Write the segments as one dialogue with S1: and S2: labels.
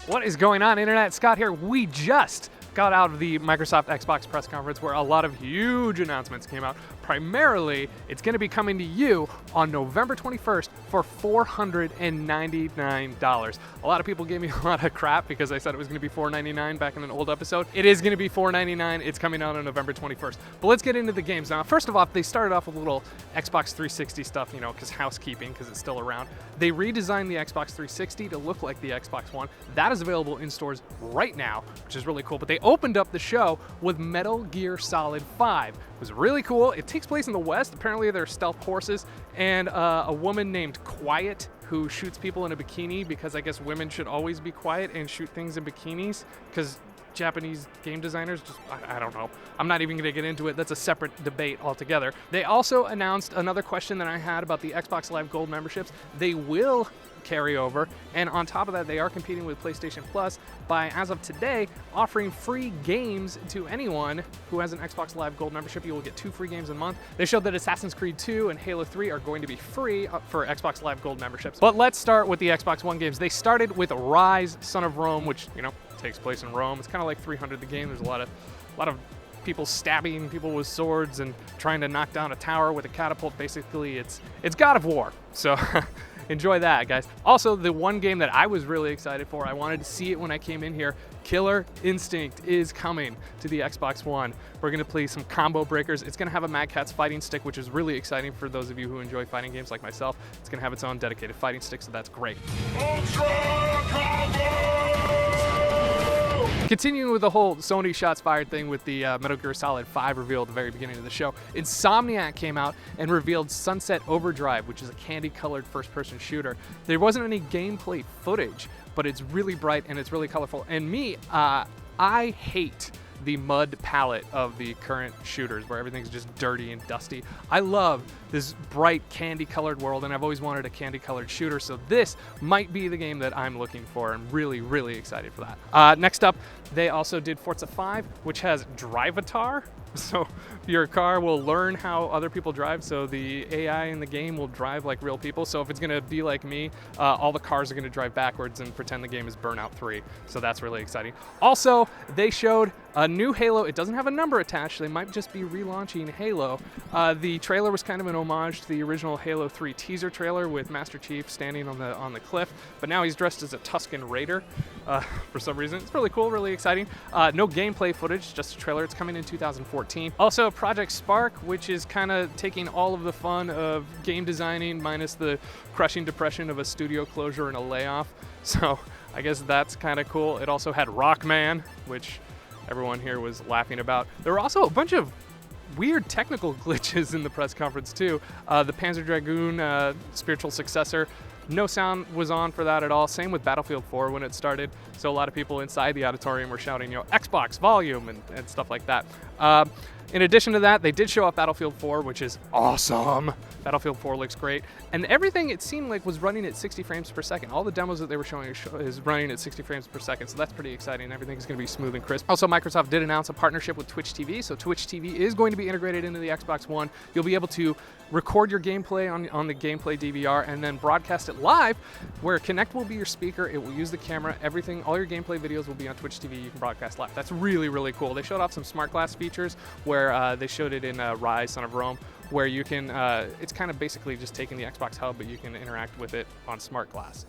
S1: What is going on, Internet? Scott here. We just got out of the Microsoft Xbox press conference where a lot of huge announcements came out. Primarily, it's going to be coming to you on November 21st for $499. A lot of people gave me a lot of crap because I said it was going to be $499 back in an old episode. It is going to be $499. It's coming out on November 21st. But let's get into the games now. First of all, they started off with a little Xbox 360 stuff, because housekeeping, because it's still around. They redesigned the Xbox 360 to look like the Xbox One. That is available in stores right now, which is really cool. But they opened up the show with Metal Gear Solid 5. It was really cool. It takes place in the West. Apparently they're stealth horses, and a woman named Quiet who shoots people in a bikini, because I guess women should always be quiet and shoot things in bikinis, because Japanese game designers, I don't know. I'm not even going to get into it. That's a separate debate altogether. They also announced another question that I had about the Xbox Live Gold memberships. They will carry over, and on top of that, they are competing with PlayStation Plus by, as of today, offering free games to anyone who has an Xbox Live Gold membership. You will get 2 free games a month. They showed that Assassin's Creed 2 and Halo 3 are going to be free for Xbox Live Gold memberships. But let's start with the Xbox One games. They started with Rise, Son of Rome, which, takes place in Rome. It's kind of like 300 the game. There's a lot of people stabbing people with swords and trying to knock down a tower with a catapult. Basically, it's God of War. So enjoy that, guys. Also, the one game that I was really excited for, I wanted to see it when I came in here, Killer Instinct is coming to the Xbox One. We're going to play some combo breakers. It's going to have a Mad Catz fighting stick, which is really exciting for those of you who enjoy fighting games like myself. It's going to have its own dedicated fighting stick, so that's great. Ultra Combo! Continuing with the whole Sony shots fired thing with the Metal Gear Solid 5 reveal at the very beginning of the show, Insomniac came out and revealed Sunset Overdrive, which is a candy-colored first-person shooter. There wasn't any gameplay footage, but it's really bright and it's really colorful. And me, I hate the mud palette of the current shooters where everything's just dirty and dusty. I love this bright candy-colored world, and I've always wanted a candy-colored shooter, so this might be the game that I'm looking for. I'm really, really excited for that. Next up, they also did Forza 5, which has Drivatar. So your car will learn how other people drive, so the AI in the game will drive like real people. So if it's going to be like me, all the cars are going to drive backwards and pretend the game is Burnout 3. So that's really exciting. Also, they showed a new Halo. It doesn't have a number attached. They might just be relaunching Halo. The trailer was kind of an homage to the original Halo 3 teaser trailer with Master Chief standing on the cliff, but now he's dressed as a Tusken Raider for some reason. It's really cool, really exciting. No gameplay footage, just a trailer. It's coming in 2014. Also, Project Spark, which is kind of taking all of the fun of game designing minus the crushing depression of a studio closure and a layoff. So I guess that's kind of cool. It also had Rockman, which everyone here was laughing about. There were also a bunch of weird technical glitches in the press conference too. The Panzer Dragoon spiritual successor, no sound was on for that at all. Same with Battlefield 4 when it started. So a lot of people inside the auditorium were shouting, Xbox volume and stuff like that. In addition to that, they did show off Battlefield 4, which is awesome. Battlefield 4 looks great. And everything, it seemed like, was running at 60 frames per second. All the demos that they were showing is running at 60 frames per second, so that's pretty exciting. Everything's going to be smooth and crisp. Also, Microsoft did announce a partnership with Twitch TV, so Twitch TV is going to be integrated into the Xbox One. You'll be able to record your gameplay on the gameplay DVR and then broadcast it live, where Kinect will be your speaker. It will use the camera. Everything, all your gameplay videos will be on Twitch TV. You can broadcast live. That's really, really cool. They showed off some smart glass features where they showed it in Rise, Son of Rome, where you can, it's kind of basically just taking the Xbox Hub, but you can interact with it on smart glass.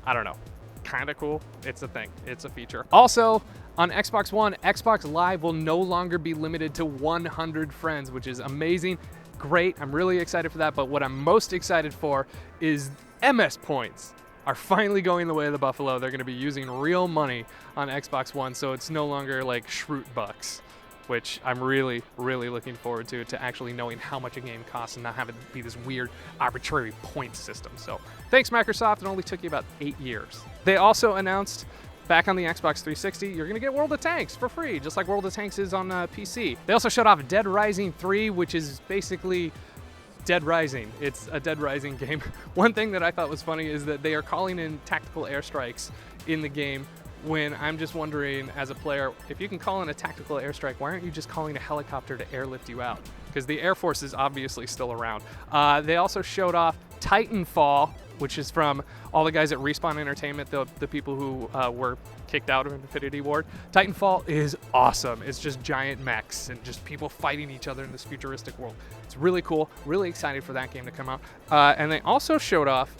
S1: I don't know. Kind of cool. It's a thing. It's a feature. Also, on Xbox One, Xbox Live will no longer be limited to 100 friends, which is amazing. Great. I'm really excited for that. But what I'm most excited for is MS points are finally going the way of the buffalo. They're going to be using real money on Xbox One, so it's no longer like Shroot bucks, which I'm really, really looking forward to actually knowing how much a game costs and not having it be this weird arbitrary point system. So thanks, Microsoft. It only took you about 8 years. They also announced back on the Xbox 360, you're going to get World of Tanks for free, just like World of Tanks is on PC. They also showed off Dead Rising 3, which is basically Dead Rising. It's a Dead Rising game. One thing that I thought was funny is that they are calling in tactical airstrikes in the game when I'm just wondering, as a player, if you can call in a tactical airstrike, why aren't you just calling a helicopter to airlift you out? Because the Air Force is obviously still around. They also showed off Titanfall, which is from all the guys at Respawn Entertainment, the people who were kicked out of Infinity Ward. Titanfall is awesome. It's just giant mechs and just people fighting each other in this futuristic world. It's really cool. Really excited for that game to come out. And they also showed off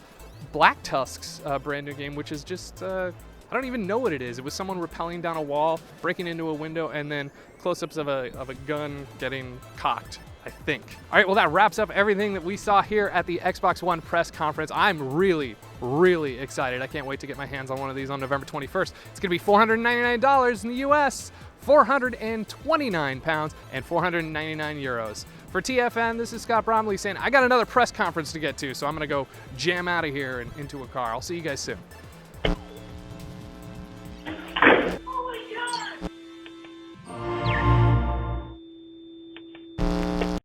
S1: Black Tusk's brand new game, which is just, I don't even know what it is. It was someone rappelling down a wall, breaking into a window, and then close-ups of a gun getting cocked, I think. All right, well, that wraps up everything that we saw here at the Xbox One press conference. I'm really, really excited. I can't wait to get my hands on one of these on November 21st. It's going to be $499 in the US, 429 pounds, and 499 euros. For TFN, this is Scott Bromley saying I got another press conference to get to, so I'm going to go jam out of here and into a car. I'll see you guys soon.